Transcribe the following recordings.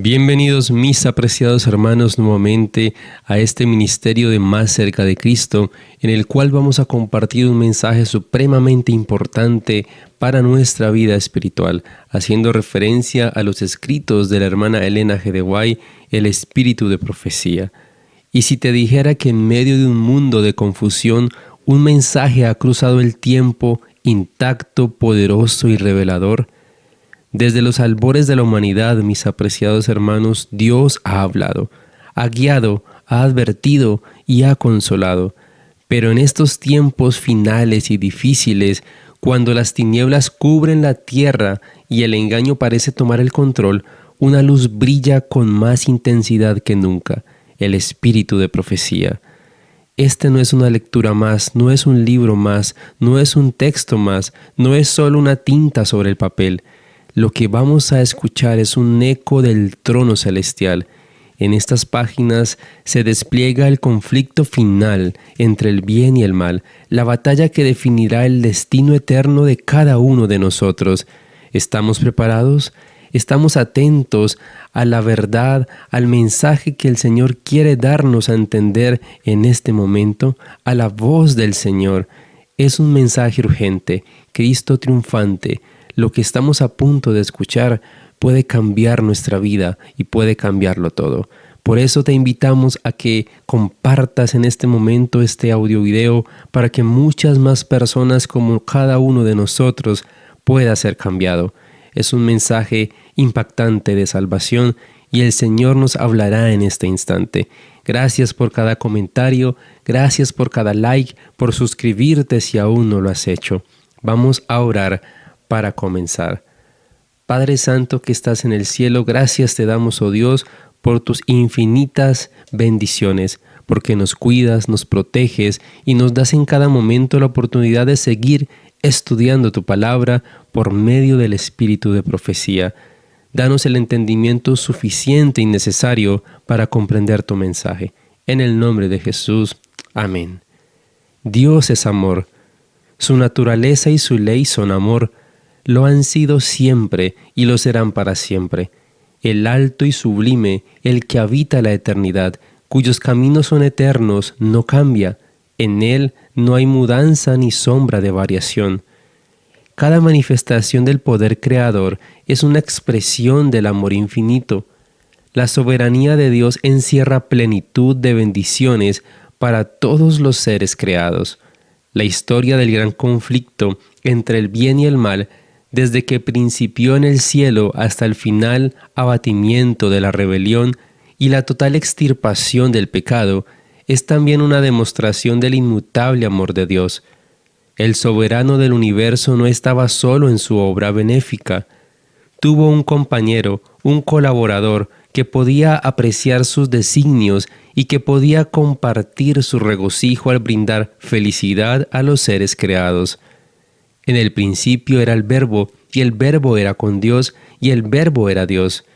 Bienvenidos mis apreciados hermanos nuevamente a este ministerio de Más cerca de Cristo, en el cual vamos a compartir un mensaje supremamente importante para nuestra vida espiritual, haciendo referencia a los escritos de la hermana Elena G. de White, El espíritu de profecía. Y si te dijera que en medio de un mundo de confusión, un mensaje ha cruzado el tiempo intacto, poderoso y revelador. Desde los albores de la humanidad, mis apreciados hermanos, Dios ha hablado, ha guiado, ha advertido y ha consolado. Pero en estos tiempos finales y difíciles, cuando las tinieblas cubren la tierra y el engaño parece tomar el control, una luz brilla con más intensidad que nunca, el espíritu de profecía. Este no es una lectura más, no es un libro más, no es un texto más, no es solo una tinta sobre el papel. Lo que vamos a escuchar es un eco del trono celestial. En estas páginas se despliega el conflicto final entre el bien y el mal, la batalla que definirá el destino eterno de cada uno de nosotros. ¿Estamos preparados? ¿Estamos atentos a la verdad, al mensaje que el Señor quiere darnos a entender en este momento? A la voz del Señor. Es un mensaje urgente, Cristo triunfante. Lo que estamos a punto de escuchar puede cambiar nuestra vida y puede cambiarlo todo. Por eso te invitamos a que compartas en este momento este audio video para que muchas más personas como cada uno de nosotros pueda ser cambiado. Es un mensaje impactante de salvación y el Señor nos hablará en este instante. Gracias por cada comentario, gracias por cada like, por suscribirte si aún no lo has hecho. Vamos a orar para comenzar. Padre Santo que estás en el cielo, gracias te damos, oh Dios, por tus infinitas bendiciones, porque nos cuidas, nos proteges y nos das en cada momento la oportunidad de seguir estudiando tu palabra por medio del espíritu de profecía. Danos el entendimiento suficiente y necesario para comprender tu mensaje. En el nombre de Jesús. Amén. Dios es amor. Su naturaleza y su ley son amor. Lo han sido siempre y lo serán para siempre. El alto y sublime, el que habita la eternidad, cuyos caminos son eternos, no cambia. En él no hay mudanza ni sombra de variación. Cada manifestación del poder creador es una expresión del amor infinito. La soberanía de Dios encierra plenitud de bendiciones para todos los seres creados. La historia del gran conflicto entre el bien y el mal, desde que principió en el cielo hasta el final abatimiento de la rebelión y la total extirpación del pecado, es también una demostración del inmutable amor de Dios. El soberano del universo no estaba solo en su obra benéfica. Tuvo un compañero, un colaborador, que podía apreciar sus designios y que podía compartir su regocijo al brindar felicidad a los seres creados. En el principio era el Verbo, y el Verbo era con Dios, y el Verbo era Dios.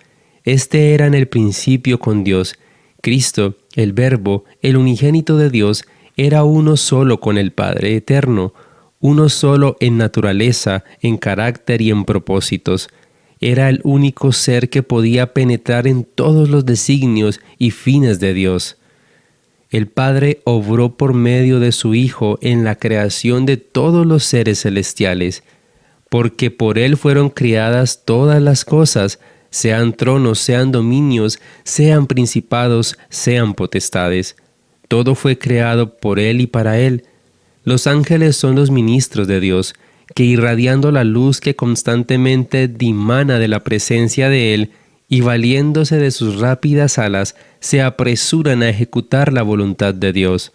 Este era en el principio con Dios. Cristo, el Verbo, el unigénito de Dios, era uno solo con el Padre eterno, uno solo en naturaleza, en carácter y en propósitos. Era el único ser que podía penetrar en todos los designios y fines de Dios. El Padre obró por medio de su Hijo en la creación de todos los seres celestiales, porque por Él fueron creadas todas las cosas, sean tronos, sean dominios, sean principados, sean potestades. Todo fue creado por Él y para Él. Los ángeles son los ministros de Dios, que irradiando la luz que constantemente dimana de la presencia de Él, y valiéndose de sus rápidas alas, se apresuran a ejecutar la voluntad de Dios.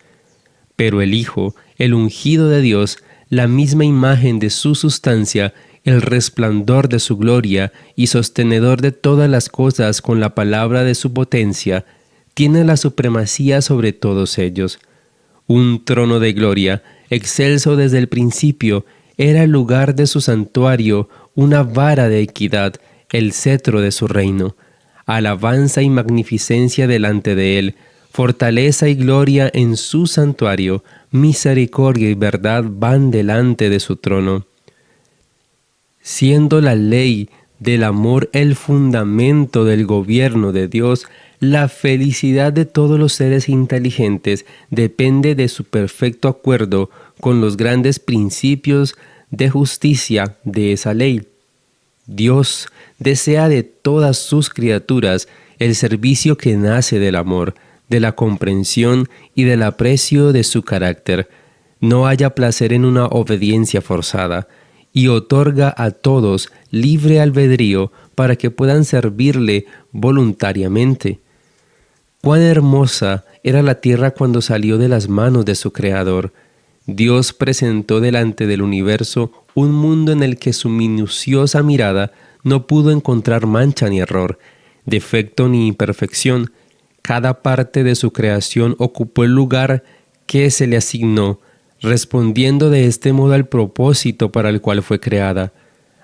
Pero el Hijo, el ungido de Dios, la misma imagen de su sustancia, el resplandor de su gloria y sostenedor de todas las cosas con la palabra de su potencia, tiene la supremacía sobre todos ellos. Un trono de gloria, excelso desde el principio, era el lugar de su santuario, una vara de equidad, el cetro de su reino. Alabanza y magnificencia delante de él, fortaleza y gloria en su santuario, misericordia y verdad van delante de su trono. Siendo la ley del amor el fundamento del gobierno de Dios, la felicidad de todos los seres inteligentes depende de su perfecto acuerdo con los grandes principios de justicia de esa ley. Dios desea de todas sus criaturas el servicio que nace del amor, de la comprensión y del aprecio de su carácter. No haya placer en una obediencia forzada, y otorga a todos libre albedrío para que puedan servirle voluntariamente. Cuán hermosa era la tierra cuando salió de las manos de su Creador. Dios presentó delante del universo un mundo en el que su minuciosa mirada no pudo encontrar mancha ni error, defecto ni imperfección. Cada parte de su creación ocupó el lugar que se le asignó, respondiendo de este modo al propósito para el cual fue creada.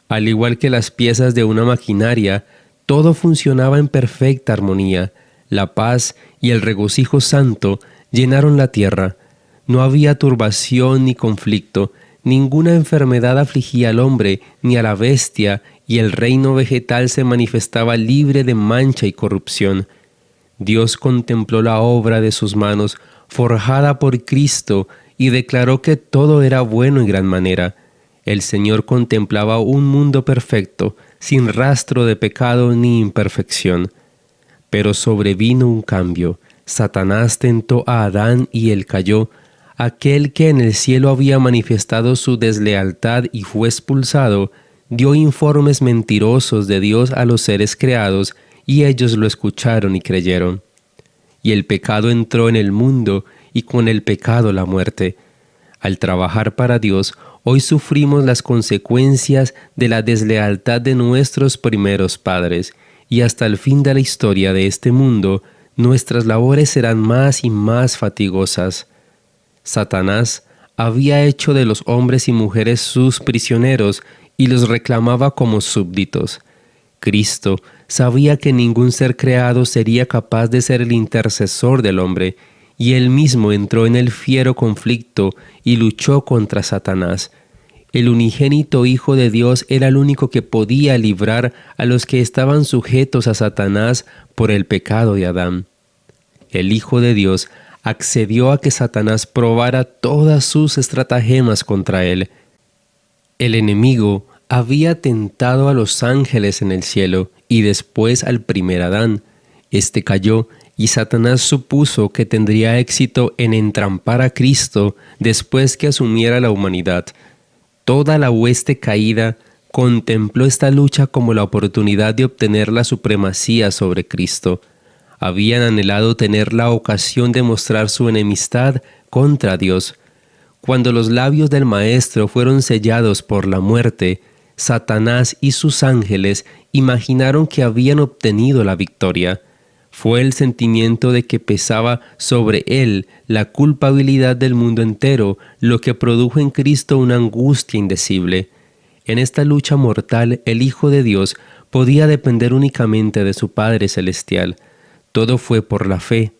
Al igual que las piezas de una maquinaria, todo funcionaba en perfecta armonía. La paz y el regocijo santo llenaron la tierra. No había turbación ni conflicto, ninguna enfermedad afligía al hombre ni a la bestia, y el reino vegetal se manifestaba libre de mancha y corrupción. Dios contempló la obra de sus manos, forjada por Cristo, y declaró que todo era bueno en gran manera. El Señor contemplaba un mundo perfecto, sin rastro de pecado ni imperfección. Pero sobrevino un cambio. Satanás tentó a Adán y él cayó. Aquel que en el cielo había manifestado su deslealtad y fue expulsado, dio informes mentirosos de Dios a los seres creados, y ellos lo escucharon y creyeron. Y el pecado entró en el mundo, y con el pecado la muerte. Al trabajar para Dios, hoy sufrimos las consecuencias de la deslealtad de nuestros primeros padres, y hasta el fin de la historia de este mundo, nuestras labores serán más y más fatigosas. Satanás había hecho de los hombres y mujeres sus prisioneros y los reclamaba como súbditos. Cristo sabía que ningún ser creado sería capaz de ser el intercesor del hombre, y él mismo entró en el fiero conflicto y luchó contra Satanás. El unigénito Hijo de Dios era el único que podía librar a los que estaban sujetos a Satanás por el pecado de Adán. El Hijo de Dios accedió a que Satanás probara todas sus estratagemas contra él. El enemigo había tentado a los ángeles en el cielo y después al primer Adán. Este cayó, y Satanás supuso que tendría éxito en entrampar a Cristo después que asumiera la humanidad. Toda la hueste caída contempló esta lucha como la oportunidad de obtener la supremacía sobre Cristo. Habían anhelado tener la ocasión de mostrar su enemistad contra Dios. Cuando los labios del Maestro fueron sellados por la muerte, Satanás y sus ángeles imaginaron que habían obtenido la victoria. Fue el sentimiento de que pesaba sobre él la culpabilidad del mundo entero lo que produjo en Cristo una angustia indecible. En esta lucha mortal, el Hijo de Dios podía depender únicamente de su Padre Celestial. Todo fue por la fe.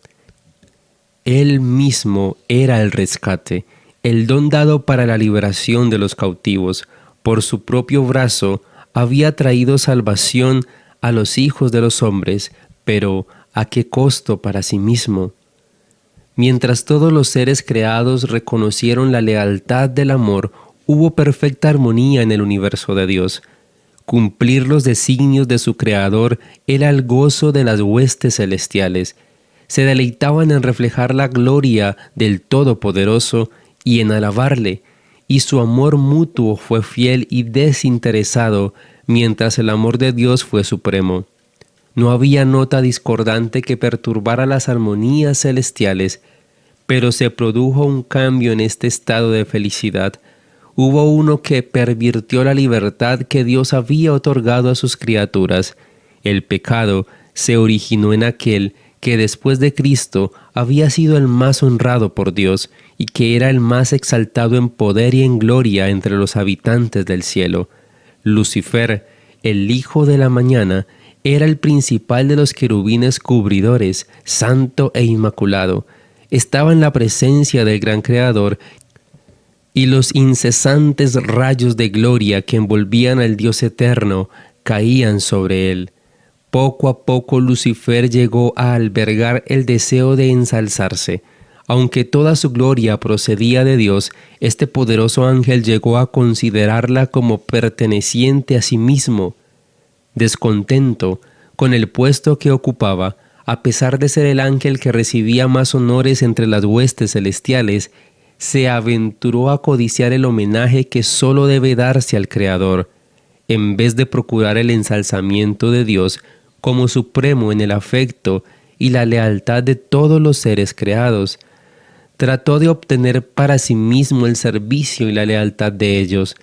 Él mismo era el rescate, el don dado para la liberación de los cautivos. Por su propio brazo había traído salvación a los hijos de los hombres, pero ¿a qué costo para sí mismo? Mientras todos los seres creados reconocieron la lealtad del amor, hubo perfecta armonía en el universo de Dios. Cumplir los designios de su Creador era el gozo de las huestes celestiales. Se deleitaban en reflejar la gloria del Todopoderoso y en alabarle, y su amor mutuo fue fiel y desinteresado, mientras el amor de Dios fue supremo. No había nota discordante que perturbara las armonías celestiales, pero se produjo un cambio en este estado de felicidad. Hubo uno que pervirtió la libertad que Dios había otorgado a sus criaturas. El pecado se originó en aquel que después de Cristo había sido el más honrado por Dios y que era el más exaltado en poder y en gloria entre los habitantes del cielo. Lucifer, el hijo de la mañana, era el principal de los querubines cubridores, santo e inmaculado. Estaba en la presencia del gran Creador, y los incesantes rayos de gloria que envolvían al Dios eterno caían sobre él. Poco a poco Lucifer llegó a albergar el deseo de ensalzarse. Aunque toda su gloria procedía de Dios, este poderoso ángel llegó a considerarla como perteneciente a sí mismo. Descontento con el puesto que ocupaba, a pesar de ser el ángel que recibía más honores entre las huestes celestiales, se aventuró a codiciar el homenaje que sólo debe darse al Creador, en vez de procurar el ensalzamiento de Dios como supremo en el afecto y la lealtad de todos los seres creados. Trató de obtener para sí mismo el servicio y la lealtad de ellos,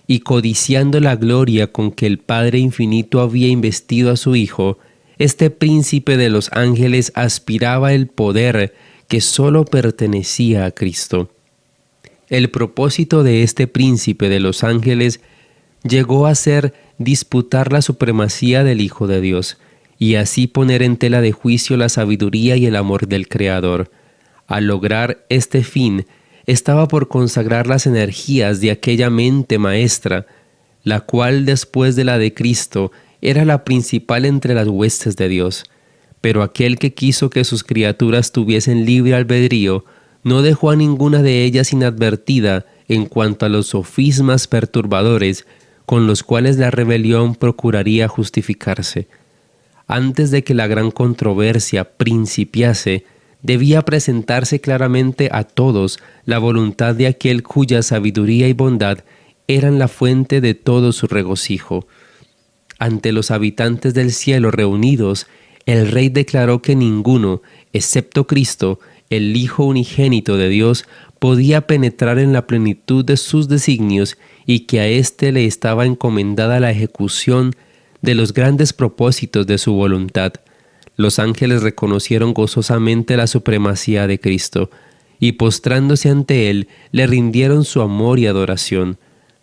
y codiciando la gloria con que el Padre Infinito había investido a su Hijo, este príncipe de los ángeles aspiraba el poder que sólo pertenecía a Cristo. El propósito de este príncipe de los ángeles llegó a ser disputar la supremacía del Hijo de Dios, y así poner en tela de juicio la sabiduría y el amor del Creador. Al lograr este fin, estaba por consagrar las energías de aquella mente maestra, la cual después de la de Cristo era la principal entre las huestes de Dios. Pero aquel que quiso que sus criaturas tuviesen libre albedrío, no dejó a ninguna de ellas inadvertida en cuanto a los sofismas perturbadores con los cuales la rebelión procuraría justificarse. Antes de que la gran controversia principiase, debía presentarse claramente a todos la voluntad de aquel cuya sabiduría y bondad eran la fuente de todo su regocijo. Ante los habitantes del cielo reunidos, el Rey declaró que ninguno, excepto Cristo, el Hijo unigénito de Dios, podía penetrar en la plenitud de sus designios y que a éste le estaba encomendada la ejecución de los grandes propósitos de su voluntad. Los ángeles reconocieron gozosamente la supremacía de Cristo, y postrándose ante él, le rindieron su amor y adoración.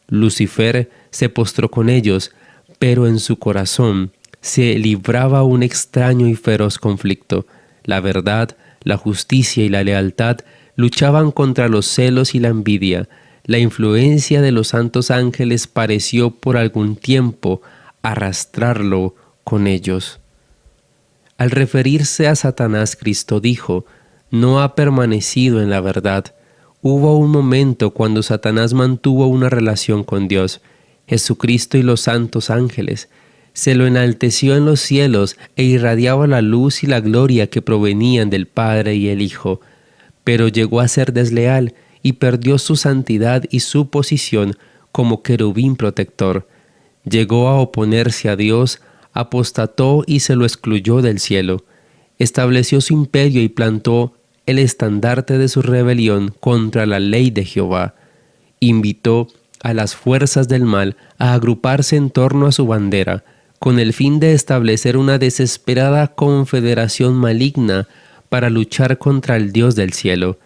Lucifer se postró con ellos, pero en su corazón se libraba un extraño y feroz conflicto. La verdad, la justicia y la lealtad luchaban contra los celos y la envidia. La influencia de los santos ángeles pareció por algún tiempo arrastrarlo con ellos. Al referirse a Satanás, Cristo dijo: «No ha permanecido en la verdad». Hubo un momento cuando Satanás mantuvo una relación con Dios, Jesucristo y los santos ángeles. Se lo enalteció en los cielos e irradiaba la luz y la gloria que provenían del Padre y el Hijo. Pero llegó a ser desleal y perdió su santidad y su posición como querubín protector. Llegó a oponerse a Dios, apostató y se lo excluyó del cielo. Estableció su imperio y plantó el estandarte de su rebelión contra la ley de Jehová. Invitó a las fuerzas del mal a agruparse en torno a su bandera, con el fin de establecer una desesperada confederación maligna para luchar contra el Dios del cielo.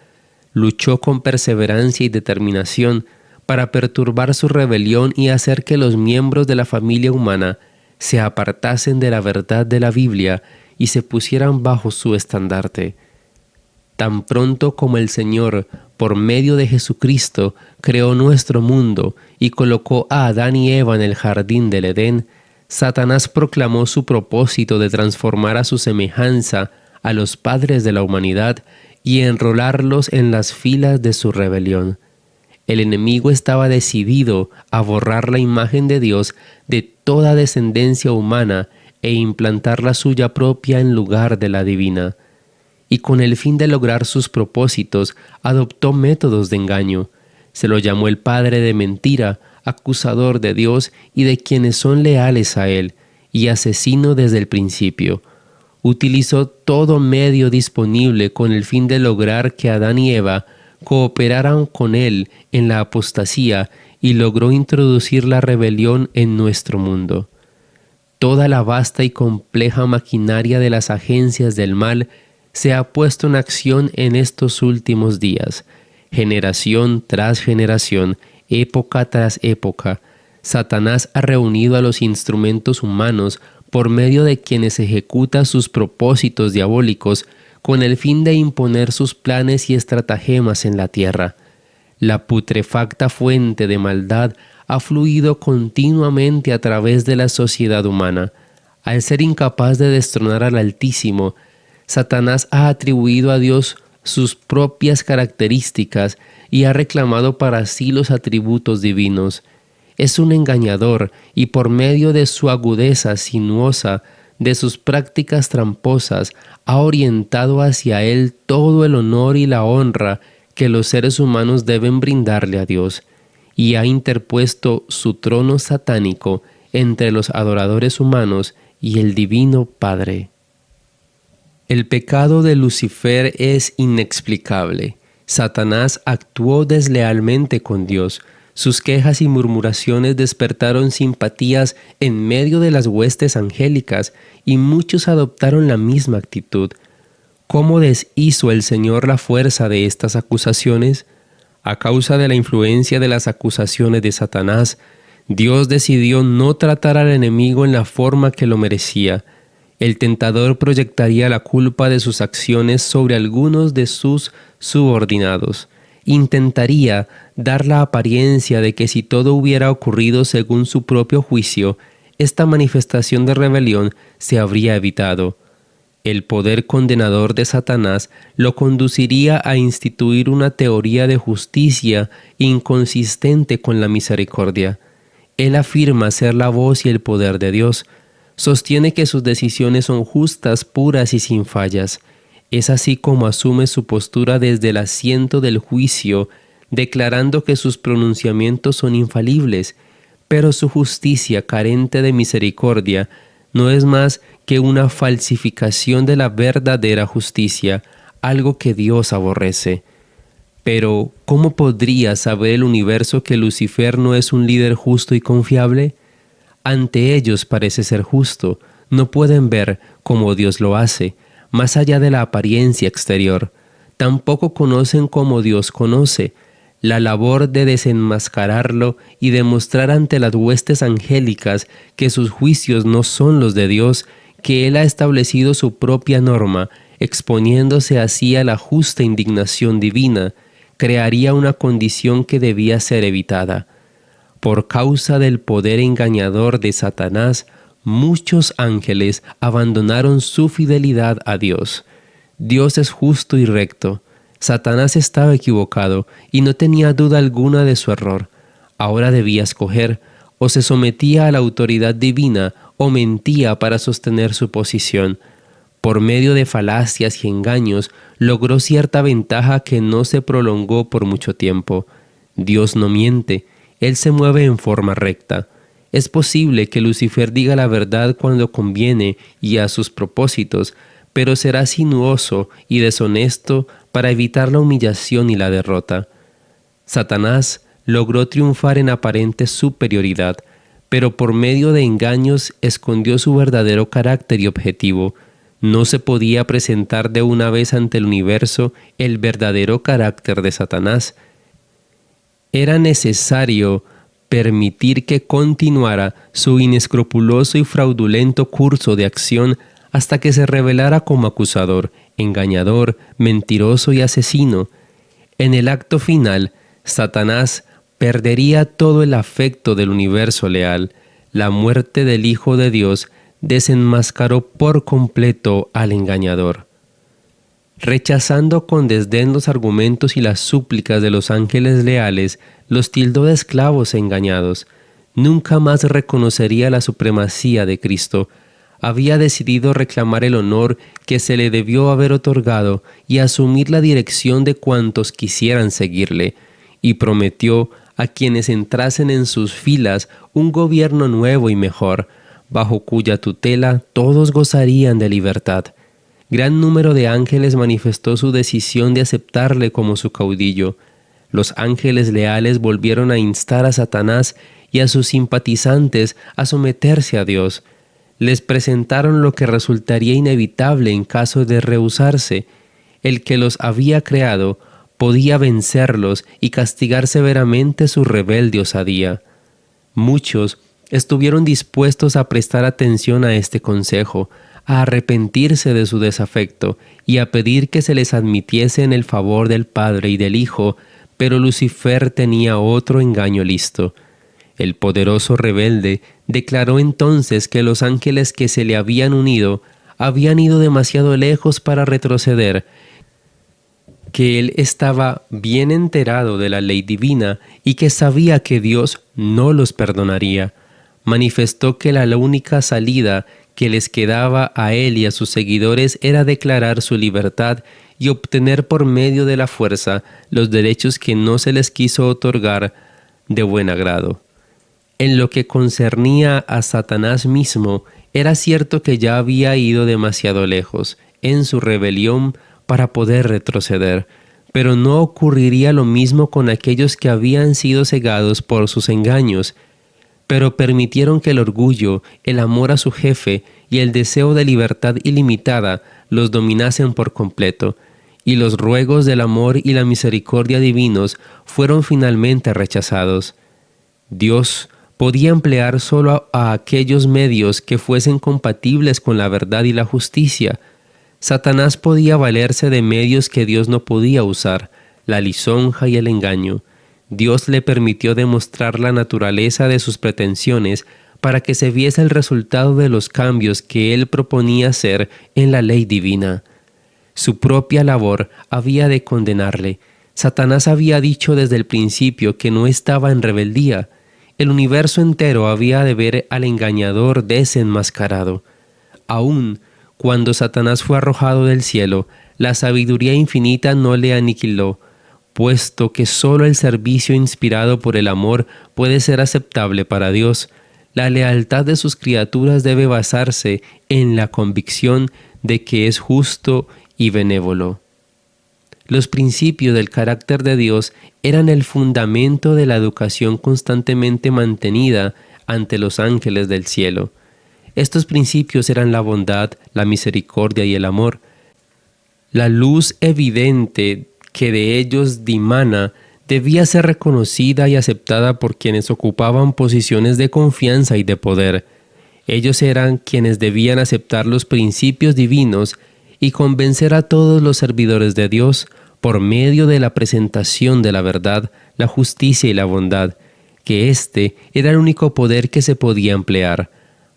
Luchó con perseverancia y determinación para perturbar su rebelión y hacer que los miembros de la familia humana se apartasen de la verdad de la Biblia y se pusieran bajo su estandarte. Tan pronto como el Señor, por medio de Jesucristo, creó nuestro mundo y colocó a Adán y Eva en el jardín del Edén, Satanás proclamó su propósito de transformar a su semejanza a los padres de la humanidad y enrolarlos en las filas de su rebelión. El enemigo estaba decidido a borrar la imagen de Dios de toda descendencia humana e implantar la suya propia en lugar de la divina. Y con el fin de lograr sus propósitos, adoptó métodos de engaño. Se lo llamó el padre de mentira, acusador de Dios y de quienes son leales a él, y asesino desde el principio. Utilizó todo medio disponible con el fin de lograr que Adán y Eva cooperaran con él en la apostasía y logró introducir la rebelión en nuestro mundo. Toda la vasta y compleja maquinaria de las agencias del mal se ha puesto en acción en estos últimos días. Generación tras generación, época tras época, Satanás ha reunido a los instrumentos humanos por medio de quienes ejecuta sus propósitos diabólicos con el fin de imponer sus planes y estratagemas en la tierra. La putrefacta fuente de maldad ha fluido continuamente a través de la sociedad humana. Al ser incapaz de destronar al Altísimo, Satanás ha atribuido a Dios sus propias características y ha reclamado para sí los atributos divinos. Es un engañador y por medio de su agudeza sinuosa, de sus prácticas tramposas, ha orientado hacia él todo el honor y la honra que los seres humanos deben brindarle a Dios, y ha interpuesto su trono satánico entre los adoradores humanos y el Divino Padre. El pecado de Lucifer es inexplicable. Satanás actuó deslealmente con Dios. Sus quejas y murmuraciones despertaron simpatías en medio de las huestes angélicas y muchos adoptaron la misma actitud. ¿Cómo deshizo el Señor la fuerza de estas acusaciones? A causa de la influencia de las acusaciones de Satanás, Dios decidió no tratar al enemigo en la forma que lo merecía. El tentador proyectaría la culpa de sus acciones sobre algunos de sus subordinados. Intentaría dar la apariencia de que si todo hubiera ocurrido según su propio juicio, esta manifestación de rebelión se habría evitado. El poder condenador de Satanás lo conduciría a instituir una teoría de justicia inconsistente con la misericordia. Él afirma ser la voz y el poder de Dios. Sostiene que sus decisiones son justas, puras y sin fallas. Es así como asume su postura desde el asiento del juicio, declarando que sus pronunciamientos son infalibles, pero su justicia carente de misericordia no es más que una falsificación de la verdadera justicia, algo que Dios aborrece. Pero, ¿cómo podría saber el universo que Lucifer no es un líder justo y confiable? Ante ellos parece ser justo, no pueden ver cómo Dios lo hace, más allá de la apariencia exterior. Tampoco conocen como Dios conoce. La labor de desenmascararlo y demostrar ante las huestes angélicas que sus juicios no son los de Dios, que Él ha establecido su propia norma, exponiéndose así a la justa indignación divina, crearía una condición que debía ser evitada. Por causa del poder engañador de Satanás, muchos ángeles abandonaron su fidelidad a Dios. Dios es justo y recto. Satanás estaba equivocado y no tenía duda alguna de su error. Ahora debía escoger: o se sometía a la autoridad divina o mentía para sostener su posición. Por medio de falacias y engaños, logró cierta ventaja que no se prolongó por mucho tiempo. Dios no miente, Él se mueve en forma recta. Es posible que Lucifer diga la verdad cuando conviene y a sus propósitos, pero será sinuoso y deshonesto para evitar la humillación y la derrota. Satanás logró triunfar en aparente superioridad, pero por medio de engaños escondió su verdadero carácter y objetivo. No se podía presentar de una vez ante el universo el verdadero carácter de Satanás. Era necesario permitir que continuara su inescrupuloso y fraudulento curso de acción hasta que se revelara como acusador, engañador, mentiroso y asesino. En el acto final, Satanás perdería todo el afecto del universo leal. La muerte del Hijo de Dios desenmascaró por completo al engañador. Rechazando con desdén los argumentos y las súplicas de los ángeles leales, los tildó de esclavos engañados. Nunca más reconocería la supremacía de Cristo. Había decidido reclamar el honor que se le debió haber otorgado y asumir la dirección de cuantos quisieran seguirle, y prometió a quienes entrasen en sus filas un gobierno nuevo y mejor, bajo cuya tutela todos gozarían de libertad. Gran número de ángeles manifestó su decisión de aceptarle como su caudillo. Los ángeles leales volvieron a instar a Satanás y a sus simpatizantes a someterse a Dios. Les presentaron lo que resultaría inevitable en caso de rehusarse. El que los había creado podía vencerlos y castigar severamente su rebelde osadía. Muchos estuvieron dispuestos a prestar atención a este consejo, a arrepentirse de su desafecto y a pedir que se les admitiese en el favor del Padre y del Hijo, pero Lucifer tenía otro engaño listo. El poderoso rebelde declaró entonces que los ángeles que se le habían unido habían ido demasiado lejos para retroceder, que él estaba bien enterado de la ley divina y que sabía que Dios no los perdonaría. Manifestó que la única salida que les quedaba a él y a sus seguidores era declarar su libertad y obtener por medio de la fuerza los derechos que no se les quiso otorgar de buen agrado. En lo que concernía a Satanás mismo, era cierto que ya había ido demasiado lejos en su rebelión para poder retroceder, pero no ocurriría lo mismo con aquellos que habían sido cegados por sus engaños, pero permitieron que el orgullo, el amor a su jefe y el deseo de libertad ilimitada los dominasen por completo, y los ruegos del amor y la misericordia divinos fueron finalmente rechazados. Dios podía emplear solo a aquellos medios que fuesen compatibles con la verdad y la justicia. Satanás podía valerse de medios que Dios no podía usar, la lisonja y el engaño. Dios le permitió demostrar la naturaleza de sus pretensiones para que se viese el resultado de los cambios que él proponía hacer en la ley divina. Su propia labor había de condenarle. Satanás había dicho desde el principio que no estaba en rebeldía. El universo entero había de ver al engañador desenmascarado. Aún cuando Satanás fue arrojado del cielo, la sabiduría infinita no le aniquiló, puesto que solo el servicio inspirado por el amor puede ser aceptable para Dios. La lealtad de sus criaturas debe basarse en la convicción de que es justo y benévolo. Los principios del carácter de Dios eran el fundamento de la educación constantemente mantenida ante los ángeles del cielo. Estos principios eran la bondad, la misericordia y el amor. La luz evidente que de ellos dimana debía ser reconocida y aceptada por quienes ocupaban posiciones de confianza y de poder. Ellos eran quienes debían aceptar los principios divinos y convencer a todos los servidores de Dios por medio de la presentación de la verdad, la justicia y la bondad, que éste era el único poder que se podía emplear.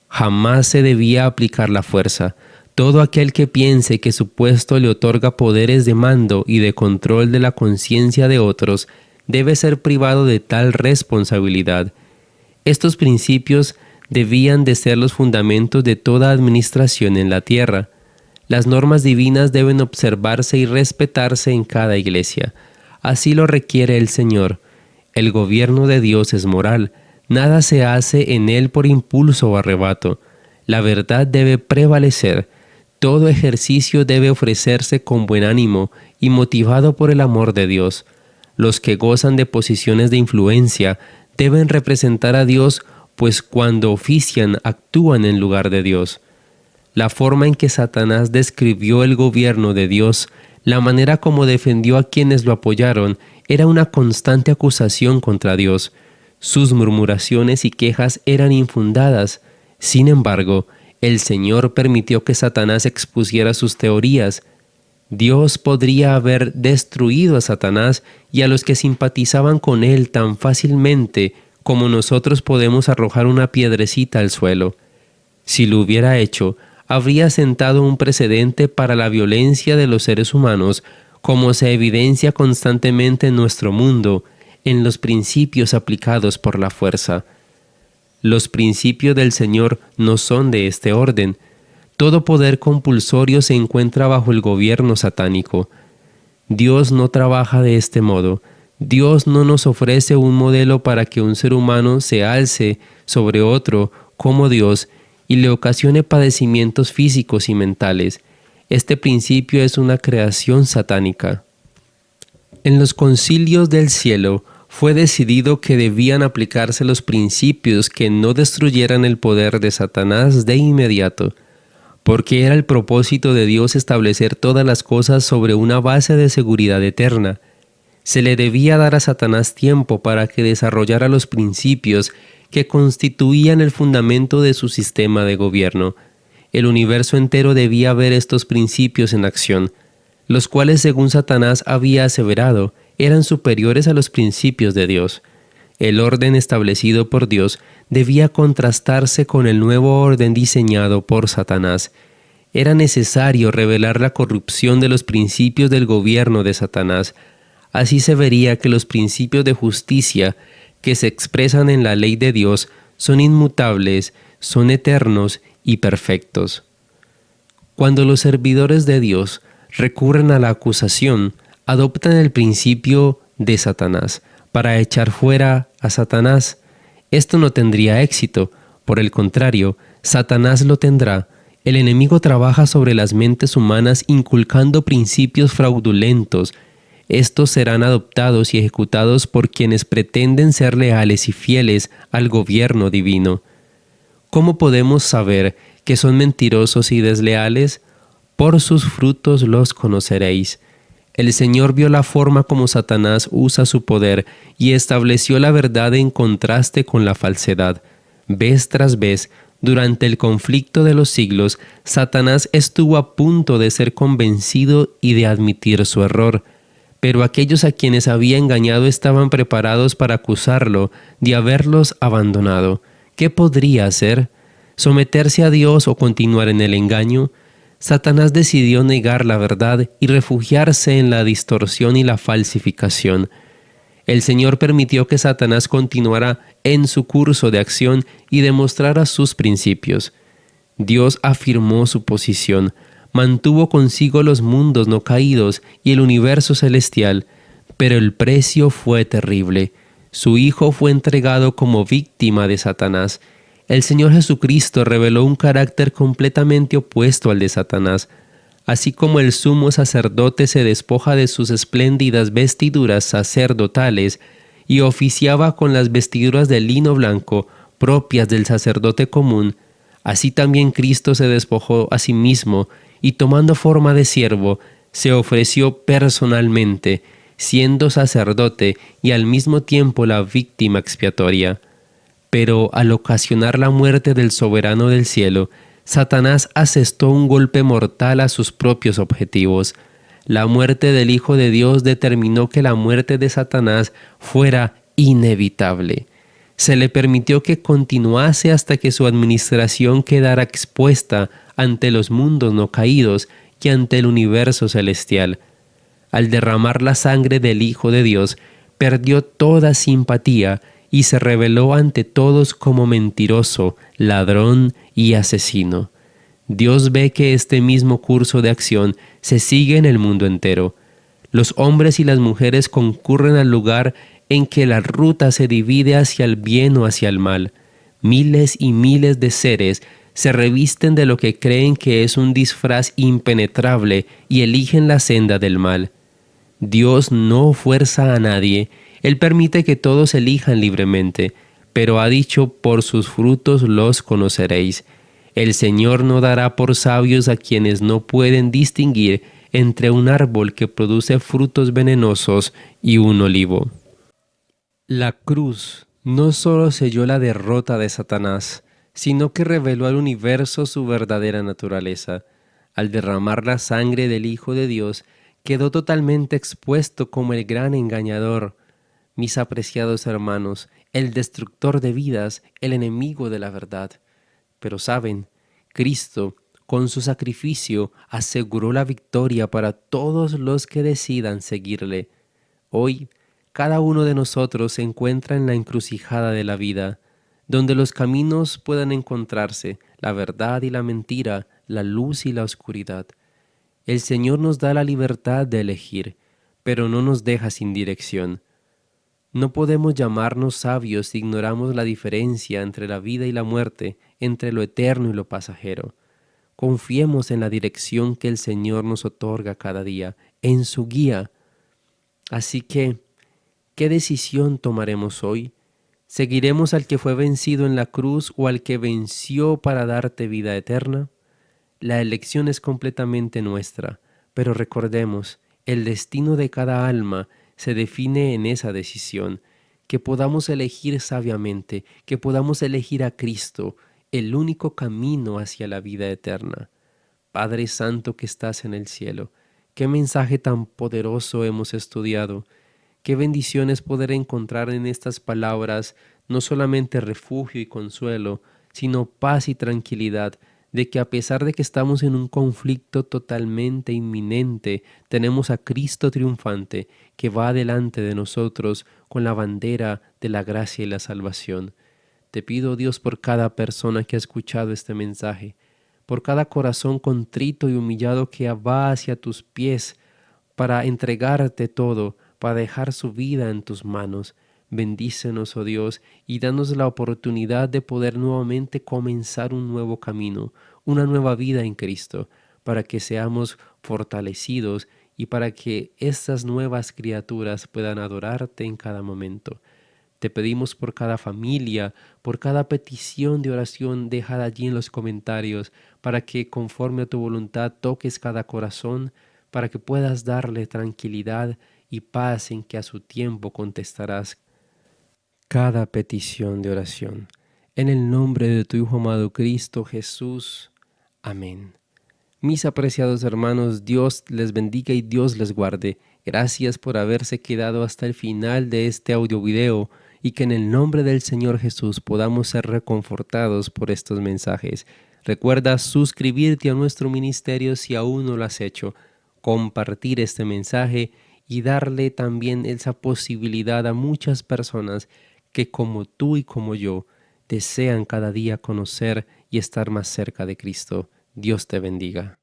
Jamás se debía aplicar la fuerza. Todo aquel que piense que su puesto le otorga poderes de mando y de control de la conciencia de otros, debe ser privado de tal responsabilidad. Estos principios debían de ser los fundamentos de toda administración en la tierra. Las normas divinas deben observarse y respetarse en cada iglesia. Así lo requiere el Señor. El gobierno de Dios es moral. Nada se hace en él por impulso o arrebato. La verdad debe prevalecer. Todo ejercicio debe ofrecerse con buen ánimo y motivado por el amor de Dios. Los que gozan de posiciones de influencia deben representar a Dios, pues cuando ofician actúan en lugar de Dios. La forma en que Satanás describió el gobierno de Dios, la manera como defendió a quienes lo apoyaron, era una constante acusación contra Dios. Sus murmuraciones y quejas eran infundadas. Sin embargo, el Señor permitió que Satanás expusiera sus teorías. Dios podría haber destruido a Satanás y a los que simpatizaban con él tan fácilmente como nosotros podemos arrojar una piedrecita al suelo. Si lo hubiera hecho, habría sentado un precedente para la violencia de los seres humanos, como se evidencia constantemente en nuestro mundo, en los principios aplicados por la fuerza. Los principios del Señor no son de este orden. Todo poder compulsorio se encuentra bajo el gobierno satánico. Dios no trabaja de este modo. Dios no nos ofrece un modelo para que un ser humano se alce sobre otro como Dios y le ocasione padecimientos físicos y mentales. Este principio es una creación satánica. En los concilios del cielo fue decidido que debían aplicarse los principios que no destruyeran el poder de Satanás de inmediato, porque era el propósito de Dios establecer todas las cosas sobre una base de seguridad eterna. Se le debía dar a Satanás tiempo para que desarrollara los principios que constituían el fundamento de su sistema de gobierno. El universo entero debía ver estos principios en acción, los cuales, según Satanás había aseverado, eran superiores a los principios de Dios. El orden establecido por Dios debía contrastarse con el nuevo orden diseñado por Satanás. Era necesario revelar la corrupción de los principios del gobierno de Satanás. Así se vería que los principios de justicia que se expresan en la ley de Dios son inmutables, son eternos y perfectos. Cuando los servidores de Dios recurren a la acusación, adoptan el principio de Satanás para echar fuera a Satanás. Esto no tendría éxito, por el contrario, Satanás lo tendrá. El enemigo trabaja sobre las mentes humanas inculcando principios fraudulentos. Estos serán adoptados y ejecutados por quienes pretenden ser leales y fieles al gobierno divino. ¿Cómo podemos saber que son mentirosos y desleales? Por sus frutos los conoceréis. El Señor vio la forma como Satanás usa su poder y estableció la verdad en contraste con la falsedad. Vez tras vez, durante el conflicto de los siglos, Satanás estuvo a punto de ser convencido y de admitir su error. Pero aquellos a quienes había engañado estaban preparados para acusarlo de haberlos abandonado. ¿Qué podría hacer? ¿Someterse a Dios o continuar en el engaño? Satanás decidió negar la verdad y refugiarse en la distorsión y la falsificación. El Señor permitió que Satanás continuara en su curso de acción y demostrara sus principios. Dios afirmó su posición, mantuvo consigo los mundos no caídos y el universo celestial, pero el precio fue terrible. Su Hijo fue entregado como víctima de Satanás. El Señor Jesucristo reveló un carácter completamente opuesto al de Satanás. Así como el sumo sacerdote se despoja de sus espléndidas vestiduras sacerdotales y oficiaba con las vestiduras de lino blanco propias del sacerdote común, así también Cristo se despojó a sí mismo y tomando forma de siervo, se ofreció personalmente, siendo sacerdote y al mismo tiempo la víctima expiatoria. Pero al ocasionar la muerte del soberano del cielo, Satanás asestó un golpe mortal a sus propios objetivos. La muerte del Hijo de Dios determinó que la muerte de Satanás fuera inevitable. Se le permitió que continuase hasta que su administración quedara expuesta ante los mundos no caídos y ante el universo celestial. Al derramar la sangre del Hijo de Dios, perdió toda simpatía y se reveló ante todos como mentiroso, ladrón y asesino. Dios ve que este mismo curso de acción se sigue en el mundo entero. Los hombres y las mujeres concurren al lugar en que la ruta se divide hacia el bien o hacia el mal. Miles y miles de seres se revisten de lo que creen que es un disfraz impenetrable y eligen la senda del mal. Dios no fuerza a nadie. Él permite que todos elijan libremente, pero ha dicho: por sus frutos los conoceréis. El Señor no dará por sabios a quienes no pueden distinguir entre un árbol que produce frutos venenosos y un olivo. La cruz no solo selló la derrota de Satanás, sino que reveló al universo su verdadera naturaleza. Al derramar la sangre del Hijo de Dios, quedó totalmente expuesto como el gran engañador. Mis apreciados hermanos, el destructor de vidas, el enemigo de la verdad. Pero saben, Cristo, con su sacrificio, aseguró la victoria para todos los que decidan seguirle. Hoy, cada uno de nosotros se encuentra en la encrucijada de la vida, donde los caminos puedan encontrarse, la verdad y la mentira, la luz y la oscuridad. El Señor nos da la libertad de elegir, pero no nos deja sin dirección. No podemos llamarnos sabios si ignoramos la diferencia entre la vida y la muerte, entre lo eterno y lo pasajero. Confiemos en la dirección que el Señor nos otorga cada día, en su guía. Así que, ¿qué decisión tomaremos hoy? ¿Seguiremos al que fue vencido en la cruz o al que venció para darte vida eterna? La elección es completamente nuestra, pero recordemos, el destino de cada alma se define en esa decisión, que podamos elegir sabiamente, que podamos elegir a Cristo, el único camino hacia la vida eterna. Padre Santo que estás en el cielo, qué mensaje tan poderoso hemos estudiado, Qué bendición es poder encontrar en estas palabras no solamente refugio y consuelo, sino paz y tranquilidad, de que a pesar de que estamos en un conflicto totalmente inminente, tenemos a Cristo triunfante que va delante de nosotros con la bandera de la gracia y la salvación. Te pido, Dios, por cada persona que ha escuchado este mensaje, por cada corazón contrito y humillado que va hacia tus pies para entregarte todo, para dejar su vida en tus manos. Bendícenos, oh Dios, y danos la oportunidad de poder nuevamente comenzar un nuevo camino, una nueva vida en Cristo, para que seamos fortalecidos y para que estas nuevas criaturas puedan adorarte en cada momento. Te pedimos por cada familia, por cada petición de oración dejada allí en los comentarios, para que conforme a tu voluntad toques cada corazón, para que puedas darle tranquilidad y paz en que a su tiempo contestarás cada petición de oración. En el nombre de tu Hijo amado Cristo Jesús. Amén. Mis apreciados hermanos, Dios les bendiga y Dios les guarde. Gracias por haberse quedado hasta el final de este audio video y que en el nombre del Señor Jesús podamos ser reconfortados por estos mensajes. Recuerda suscribirte a nuestro ministerio si aún no lo has hecho, compartir este mensaje y darle también esa posibilidad a muchas personas que como tú y como yo desean cada día conocer y estar más cerca de Cristo. Dios te bendiga.